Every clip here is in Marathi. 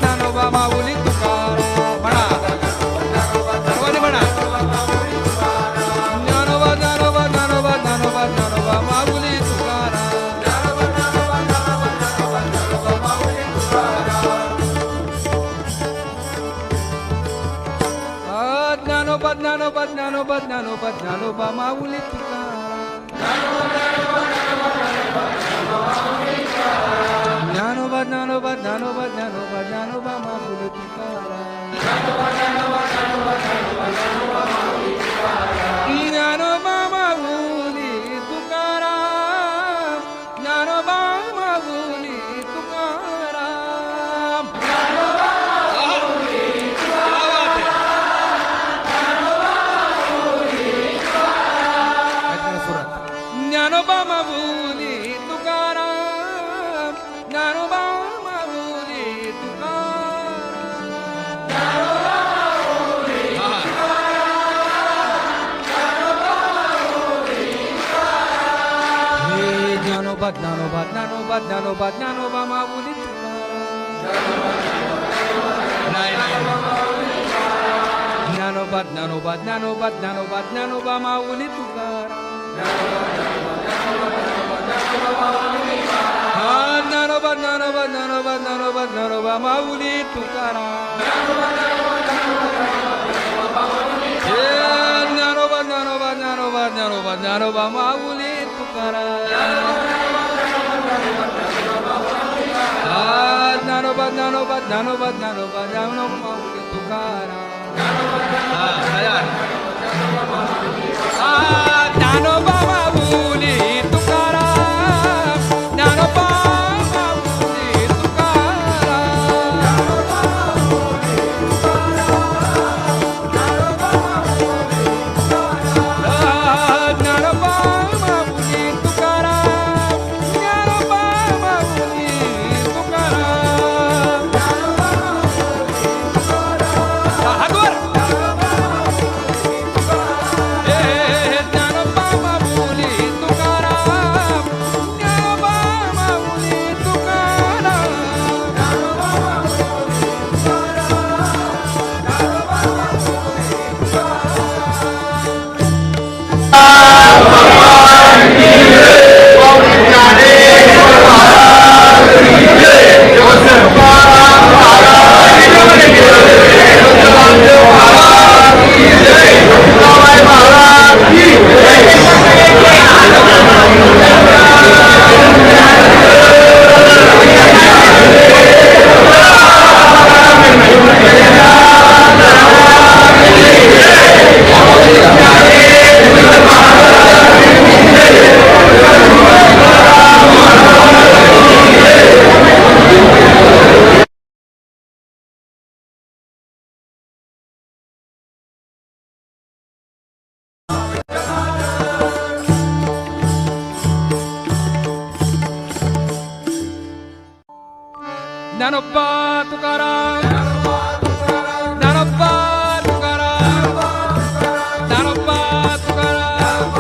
ज्ञानोबा माऊली तुकाराम म्हणा सर्वांनी म्हणा ज्ञानोबा ज्ञानोबा ज्ञानोबा ज्ञानोबा ज्ञानोबा माऊली तुकाराम ज्ञानोबा ज्ञानोबा ज्ञानोबा ज्ञानोबा ज्ञानोबा माऊली तुकाराम ज्ञानोबा ज्ञानोबा ज्ञानोबा ज्ञानोबा ज्ञानोबा माऊली तुकाराम ज्ञानोबा माऊली तुकाराम ज्ञानोबा माऊली तुकाराम ज्ञानोबा माऊली तुकाराम ज्ञानोबा माऊली ज्ञानोबा ज्ञानोबा ज्ञानोबा ज्ञानोबा ज्ञानोबा माऊली ज्ञानोबा ज्ञानोबा ज्ञानोबा ज्ञानोबा ज्ञानोबा माऊली तुकाराम ज्ञानोबा ज्ञानोबा ज्ञानोबा ज्ञानोबा ज्ञानोबा माऊली तुकाराम ज्ञानोबा ज्ञानोबा ज्ञानोबा ज्ञानोबा ज्ञानोबा माऊली तुकाराम ज्ञानोबा ज्ञानोबा ज्ञानोबा ज्ञानोबा ज्ञानोबा माऊली तुकाराम ज्ञानोबा माऊली तुकाराम ज्ञानोबा माऊली तुकाराम ज्ञानोबा तुकाराम ज्ञानोबा तुकाराम ज्ञानोबा तुकाराम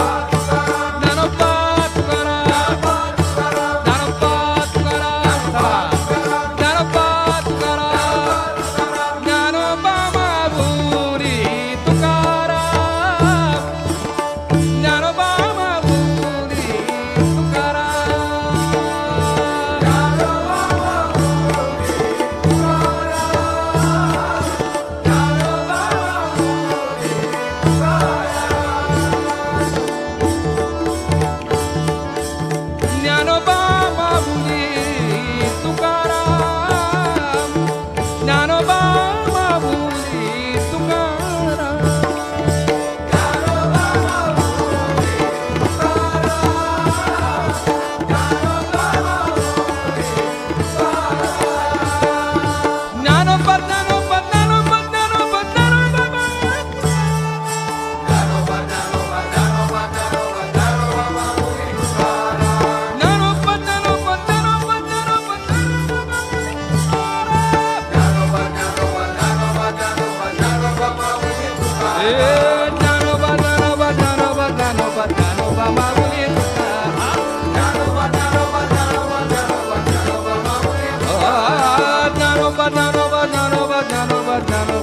ज्ञानोबा तुकाराम ज्ञानोबा तुकाराम ज्ञानोबा तुकाराम ज्ञानोबा माऊली तुकाराम ज्ञानोबा माऊली तुकाराम ज्ञानोबा माऊली तुकाराम ज्ञानोबा ज्ञानोबा ज्ञानोबा ज्ञानोबा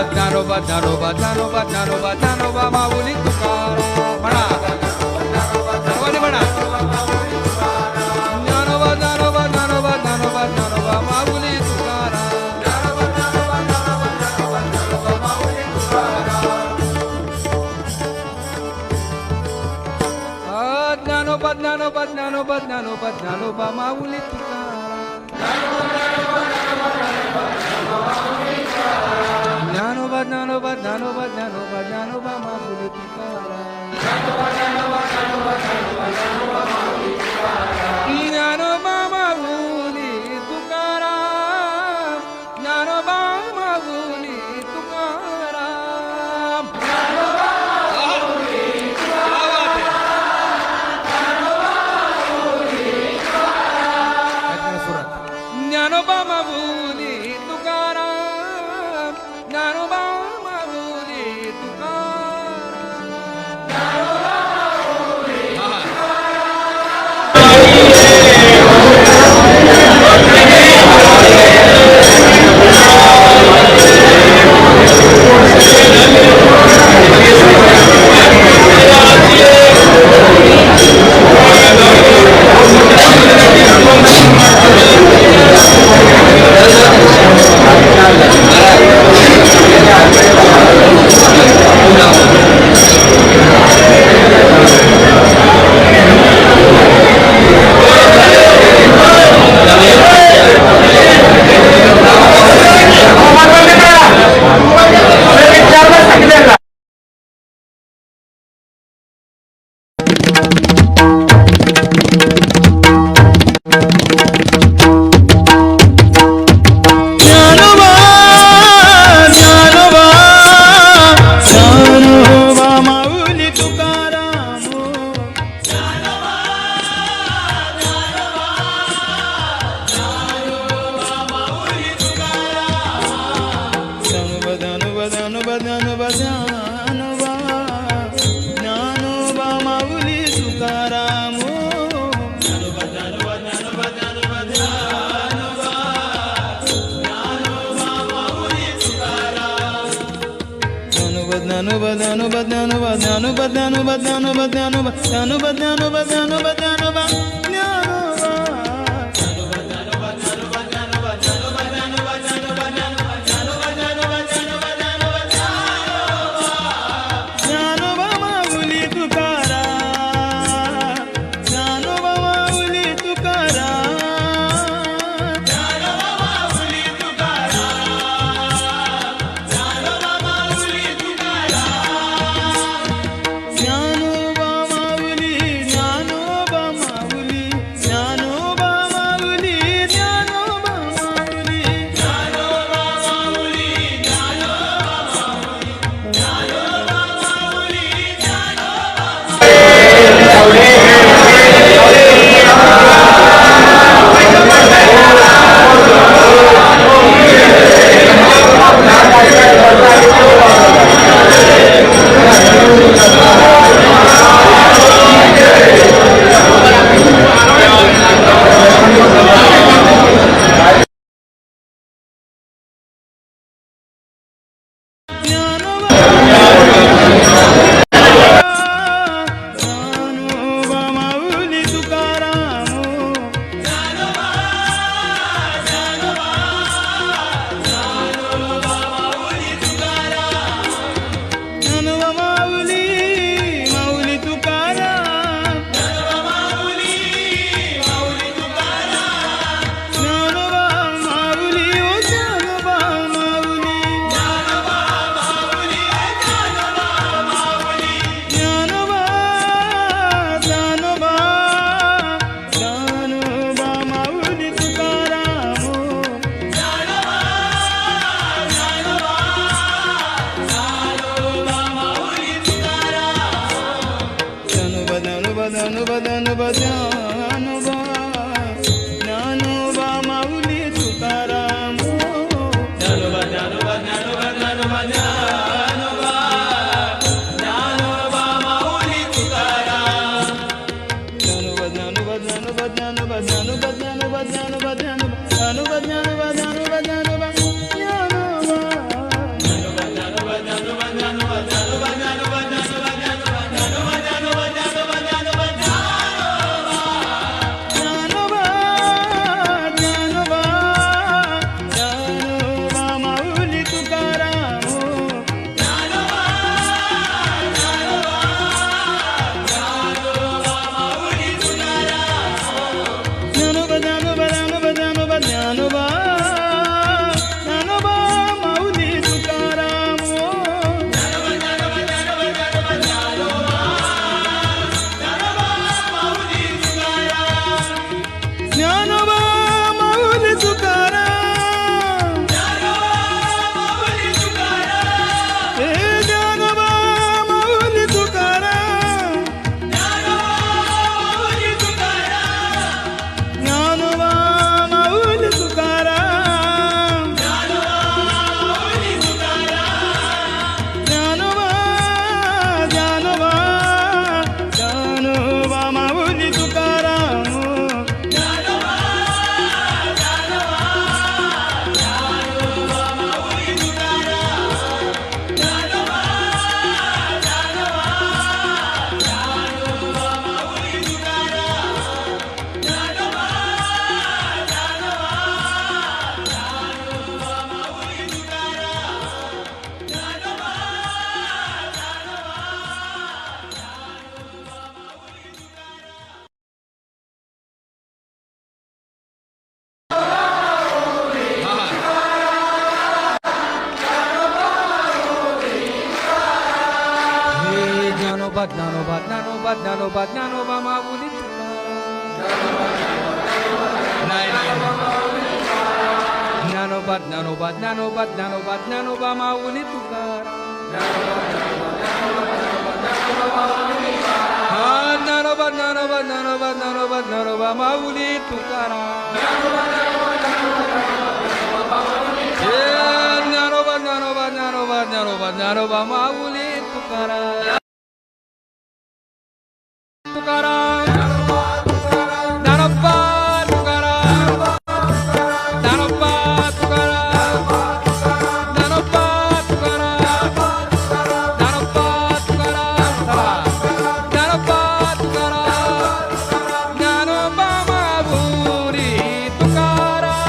ज्ञानोबा ज्ञानोबा ज्ञानोबा ज्ञानोबा ज्ञानोबा माऊली तुकाराम म्हणा सर्वांनी म्हणा ज्ञानोबा ज्ञानोबा ज्ञानोबा ज्ञानोबा ज्ञानोबा माऊली तुकाराम ज्ञानोबा ज्ञानोबा ज्ञानोबा ज्ञानोबा ज्ञानोबा माऊली तुकाराम ज्ञानोबा ज्ञानोबा ज्ञानोबा ज्ञानोबा ज्ञानोबा माऊली तुकाराम ज्ञानोबा माऊली तुकाराम ज्ञानोबा माऊली तुकाराम ज्ञानोबा माऊली तुकाराम ज्ञानोबा माऊली ज्ञानोबा ज्ञानोबा ज्ञानोबा ज्ञानोबा ज्ञानोबा माऊली तुकाराम ज्ञानोबा ज्ञानोबा ज्ञानोबा ज्ञानोबा ज्ञानोबा ज्ञानोबा माऊली तुकाराम ज्ञानोबा ज्ञानोबा ज्ञानोबा ज्ञानोबा ज्ञानोबा ज्ञानोबा ज्ञानोबा ज्ञानोबा ज्ञानोबा ज्ञानोबा ज्ञानोबा ज्ञानोबा ज्ञानोबा ज्ञानोबा ज्ञानोबा माऊली ज्ञानोबा ज्ञानोबा ज्ञानोबा ज्ञानोबा ज्ञानोबा माऊली तुकाराम ज्ञानोबा ज्ञानोबा ज्ञानोबा ज्ञानोबा ज्ञानोबा माऊली तुकाराम ज्ञानोबा ज्ञानोबा ज्ञानोबा ज्ञानोबा ज्ञानोबा माऊली तुकाराम तुकाराम ज्ञानोबा तुकाराम ज्ञानोबा तुकाराम ज्ञानोबा तुकाराम ज्ञानोबा तुकाराम ज्ञानोबा तुकाराम ज्ञानोबा माऊली तुकाराम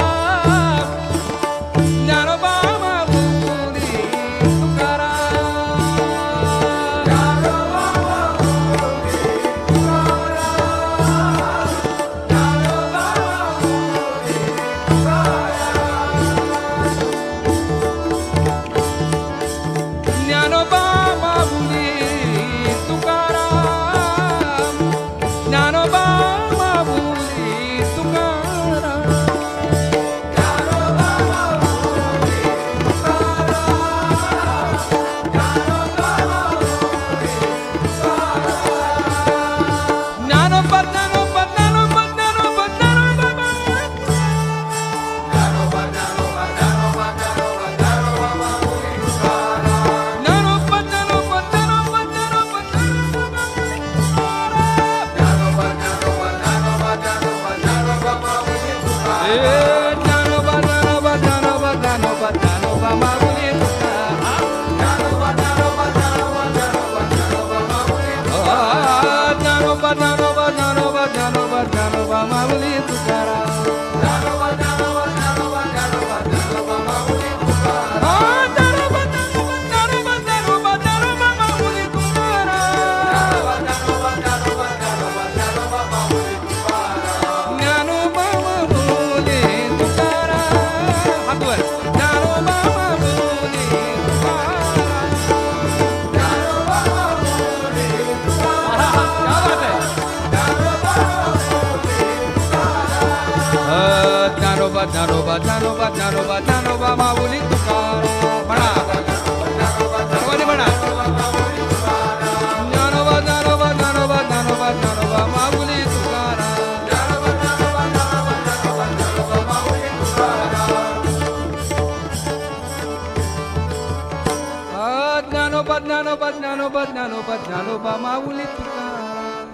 ज्ञानोबा माऊली ज्ञानोबा ज्ञानोबा ज्ञानोबा ज्ञानोबा माऊली तुकाराम म्हणा सर्वांनी म्हणा ज्ञानोबा ज्ञानोबा ज्ञानोबा ज्ञानोबा माऊली तुकाराम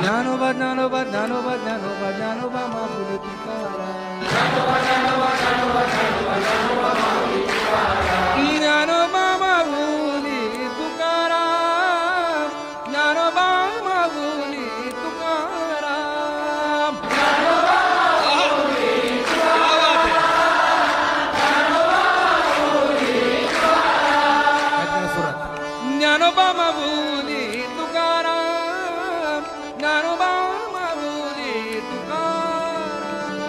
ज्ञानोबा ज्ञानोबा ज्ञानोबा ज्ञानोबा ज्ञानोबा माऊली तुकाराम ज्ञानोबा माऊली तुकाराम ज्ञानोबा माऊली तुकाराम ज्ञानोबा माऊली तुकाराम ज्ञानोबा माऊली तुकाराम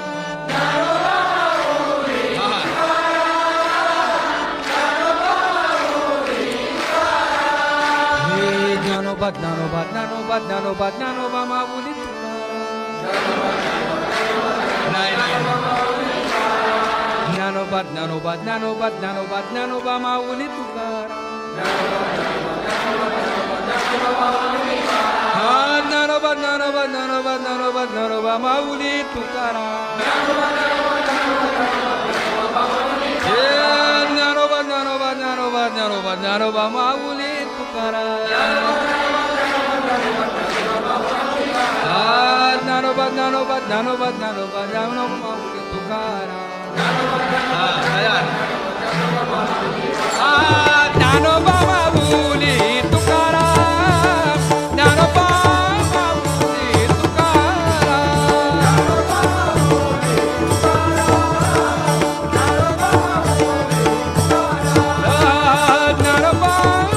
हे ज्ञानोबा ज्ञानोबा ज्ञानोबा ज्ञानोबा ज्ञानोबा माऊली ज्ञानोबा ज्ञानोबा ज्ञानोबा ज्ञानोबा ज्ञानोबा माऊली तुकाराम हा ज्ञानोबा ज्ञानोबा ज्ञानोबा ज्ञानोबा ज्ञानोबा माऊली तुकाराम हे ज्ञानोबा ज्ञानोबा ज्ञानोबा ज्ञानोबा ज्ञानोबा माऊली तुकाराम हा ज्ञानोबा ज्ञानोबा ज्ञानोबा ज्ञानोबा ज्ञानोबा माऊली तुकाराम ज्ञानोबा माऊली तुकाराम ज्ञानोबा माऊली तुकाराम ज्ञानोबा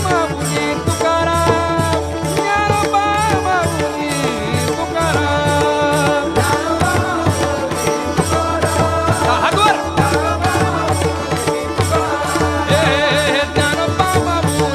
माऊली तुकाराम ज्ञानोबा माऊली तुकाराम हातवर ज्ञानोबा माऊली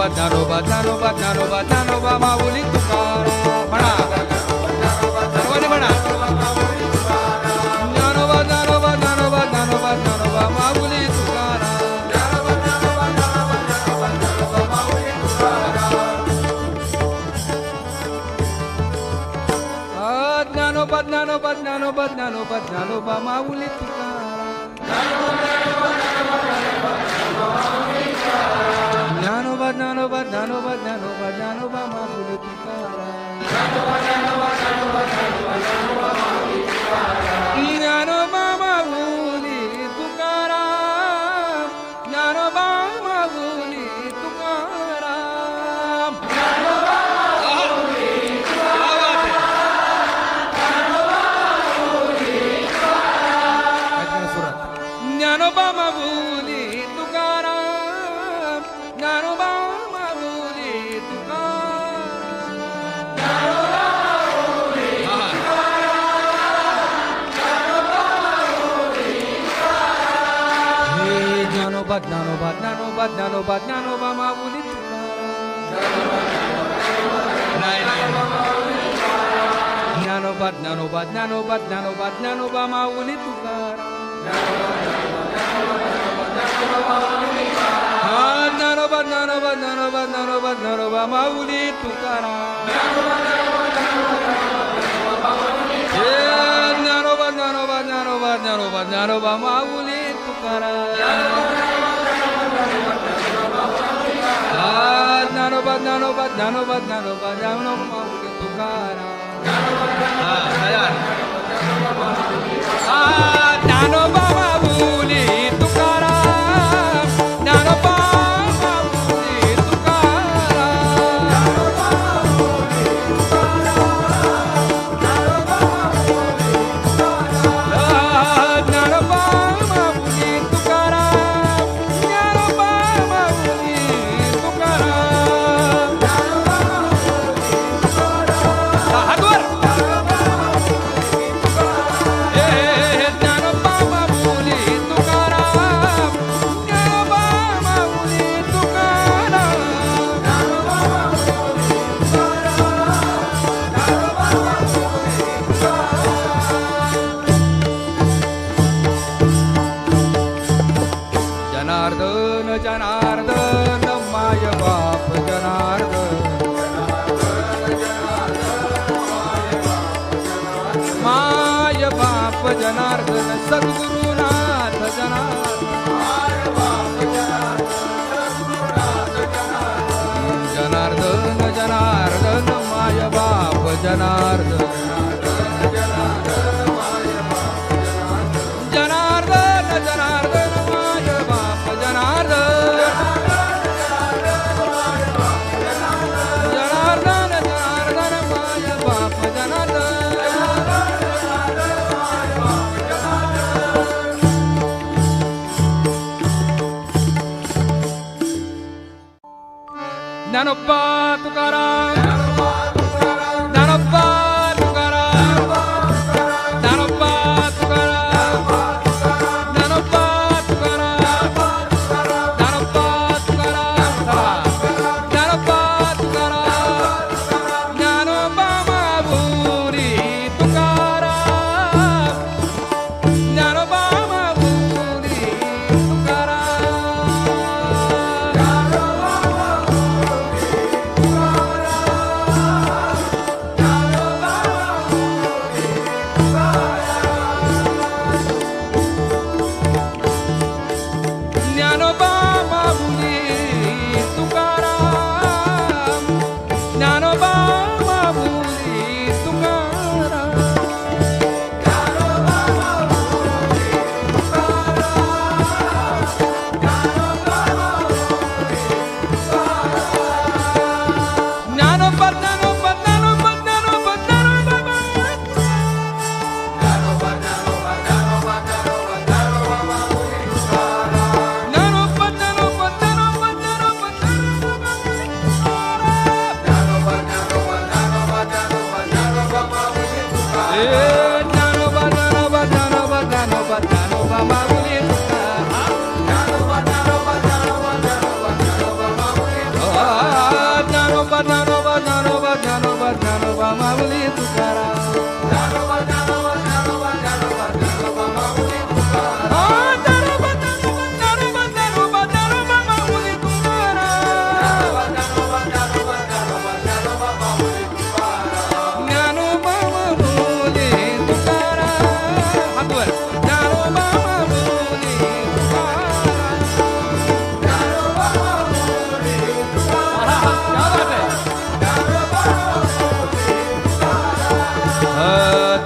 ज्ञानोबा ज्ञानोबा ज्ञानोबा ज्ञानोबा ज्ञानोबा माऊली तुकाराम म्हणा सर्वांनी म्हणा ज्ञानोबा ज्ञानोबा ज्ञानोबा ज्ञानोबा ज्ञानोबा माऊली तुकाराम ज्ञानोबा ज्ञानोबा ज्ञानोबा ज्ञानोबा ज्ञानोबा माऊली तुकाराम ज्ञानोबा ज्ञानोबा ज्ञानोबा ज्ञानोबा ज्ञानोबा माऊली तुकाराम ज्ञानोबा माऊली तुकाराम ज्ञानोबा माऊली तुकाराम ज्ञानोबा माऊली तुकाराम ज्ञानोबा माऊली तुकाराम हे ज्ञानोबा ज्ञानोबा ज्ञानोबा ज्ञानोबा ज्ञानोबा माऊली ज्ञानोबा ज्ञानोबा ज्ञानोबा ज्ञानोबा ज्ञानोबा माऊली तुकाराम ज्ञानोबा ज्ञानोबा ज्ञानोबा ज्ञानोबा ज्ञानोबा माऊली तुकाराम ज्ञानोबा ज्ञानोबा ज्ञानोबा ज्ञानोबा ज्ञानोबा माऊली तुकाराम ज्ञानोबा ज्ञानोबा ज्ञानोबा ज्ञानोबा ज्ञानोबा माऊली तुकाराम ज्ञानोबा माऊली तुकाराम ज्ञानोबा माऊली तुकाराम ज्ञानोबा माऊली तुकाराम ज्ञानोबा माऊली तुकाराम हातवर ज्ञानोबा माऊली तुकाराम ज्ञानोबा माऊली तुकाराम जनार्दन जनार्दन माय बाप जनार्दन माय बाप जनार्दन सद्गुरुनाथ जनार्दन जनार्दन माय बाप जनार्दन जनार्दन जनार्दन माय बाप जनार्दन जनार्दन जनार्दन माय बाप जनार्दन ज्ञानोबा तुकाराम ज्ञानोबा तुकाराम ज्ञानोबा तुकाराम ज्ञानोबा तुकाराम ज्ञानोबा तुकाराम ज्ञानोबा तुकाराम ज्ञानोबा माऊली तुकाराम ज्ञानोबा माऊली ज्ञानोबा माऊली तुकाराम ज्ञानोबा माऊली तुकाराम ज्ञानोबा ज्ञानोबा ज्ञानोबा ज्ञानोबा ज्ञानोबा ज्ञानोबा ज्ञानोबा ज्ञानोबा ज्ञानोबा ज्ञानोबा ज्ञानोबा ज्ञानोबा ज्ञानोबा माऊली तुकाराम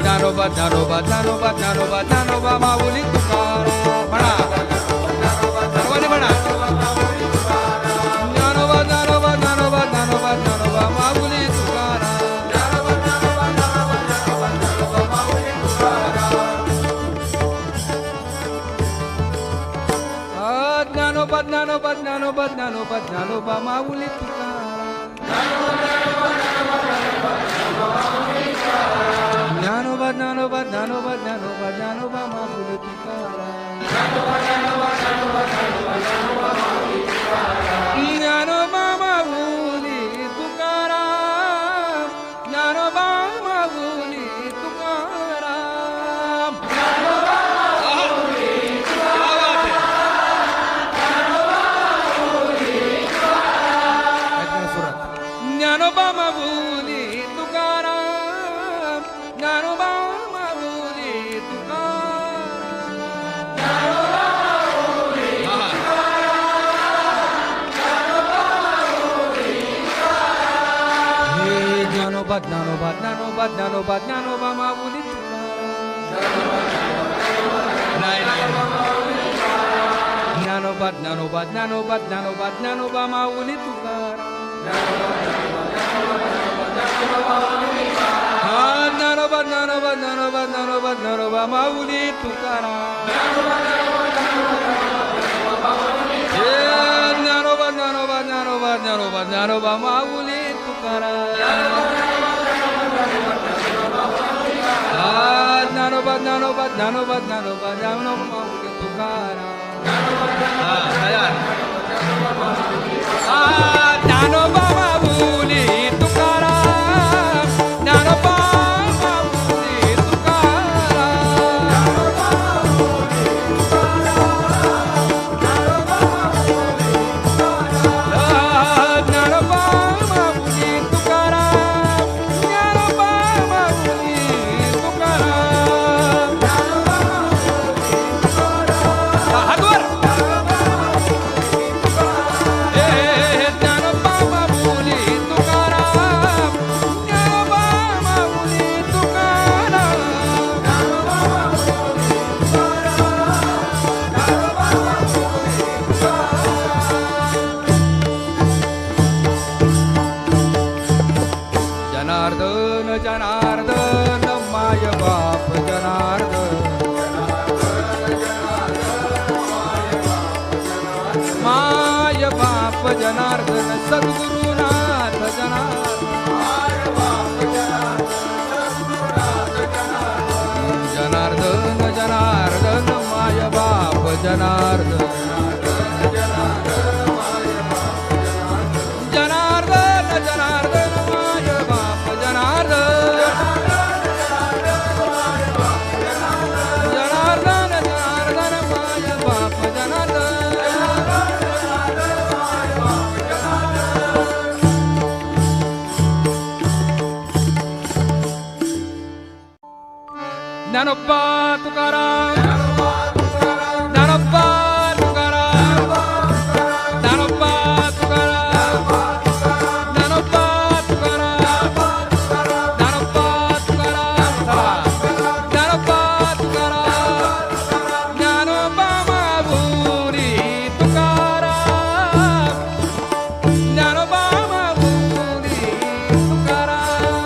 ज्ञानोबा ज्ञानोबा ज्ञानोबा ज्ञानोबा ज्ञानोबा माऊली तुकाराम म्हणा सर्वांनी म्हणा ज्ञानोबा ज्ञानोबा ज्ञानोबा ज्ञानोबा ज्ञानोबा माऊली तुकाराम ज्ञानोबा ज्ञानोबा ज्ञानोबा ज्ञानोबा ज्ञानोबा माऊली तुकाराम ज्ञानोबा ज्ञानोबा ज्ञानोबा ज्ञानोबा ज्ञानोबा माऊली तुकाराम ज्ञानोबा माऊली तुकाराम ज्ञानोबा माऊली तुकाराम ज्ञानोबा माऊली तुकाराम ज्ञानोबा माऊली तुकाराम हे ज्ञानोबा ज्ञानोबा ज्ञानोबा ज्ञानोबा ज्ञानोबा माऊली ज्ञानोबा ज्ञानोबा ज्ञानोबा ज्ञानोबा ज्ञानोबा माऊली तुकाराम ज्ञानोबा ज्ञानोबा ज्ञानोबा ज्ञानोबा ज्ञानोबा माऊली तुकाराम ज्ञानोबा ज्ञानोबा ज्ञानोबा ज्ञानोबा ज्ञानोबा माऊली तुकाराम ज्ञानोबा ज्ञानोबा ज्ञानोबा ज्ञानोबा ज्ञानोबा माऊली तुकाराम ज्ञानोबा माऊली तुकाराम ज्ञानोबा माऊली तुकाराम ज्ञानोबा माऊली तुकाराम ज्ञानोबा माऊली तुकाराम हातवर जनार्दन जनार्दन माय बाप जनार्दन माय बाप जनार्दन सद्गुरुनाथ जनार्दन जनार्दन माय बाप जनार्दन जनार्दन जनार्दन माय बाप जनार्दन जनार्दन जनार्दन माय बाप जनार्दन ज्ञानोबा तुकाराम ज्ञानोबा तुकाराम ज्ञानोबा तुकाराम ज्ञानोबा तुकाराम ज्ञानोबा तुकाराम ज्ञानोबा तुकाराम ज्ञानोबा माऊली तुकाराम ज्ञानोबा माऊली तुकाराम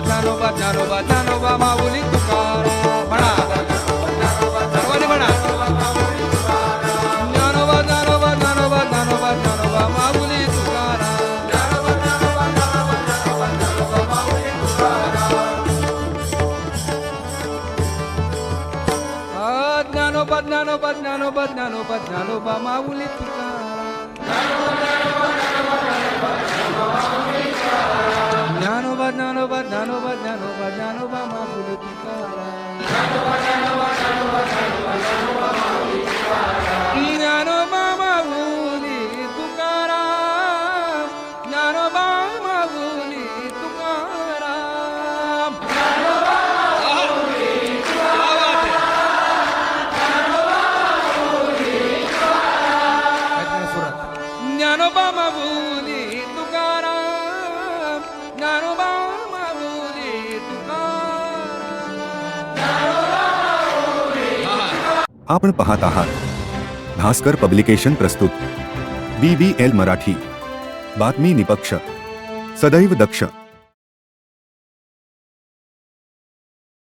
ज्ञानोबा ज्ञानोबा ज्ञानोबा माऊली तुकाराम म्हणा सर्वांनी म्हणा ज्ञानोबा ज्ञानोबा ज्ञानोबा ज्ञानोबा ज्ञानोबा माऊली तुकाराम ज्ञानोबा ज्ञानोबा ज्ञानोबा ज्ञानोबा ज्ञानोबा माऊली तुकाराम ज्ञानोबा ज्ञानोबा ज्ञानोबा ज्ञानोबा ज्ञानोबा माऊली तुकाराम ज्ञानोबा माऊली तुकाराम ज्ञानोबा माऊली तुकाराम ज्ञानोबा माऊली तुकाराम ज्ञानोबा माऊली तुकाराम आपण पाहत आहात भास्कर पब्लिकेशन प्रस्तुत BBL मराठी, बातमी निपक्ष, सदैव दक्ष.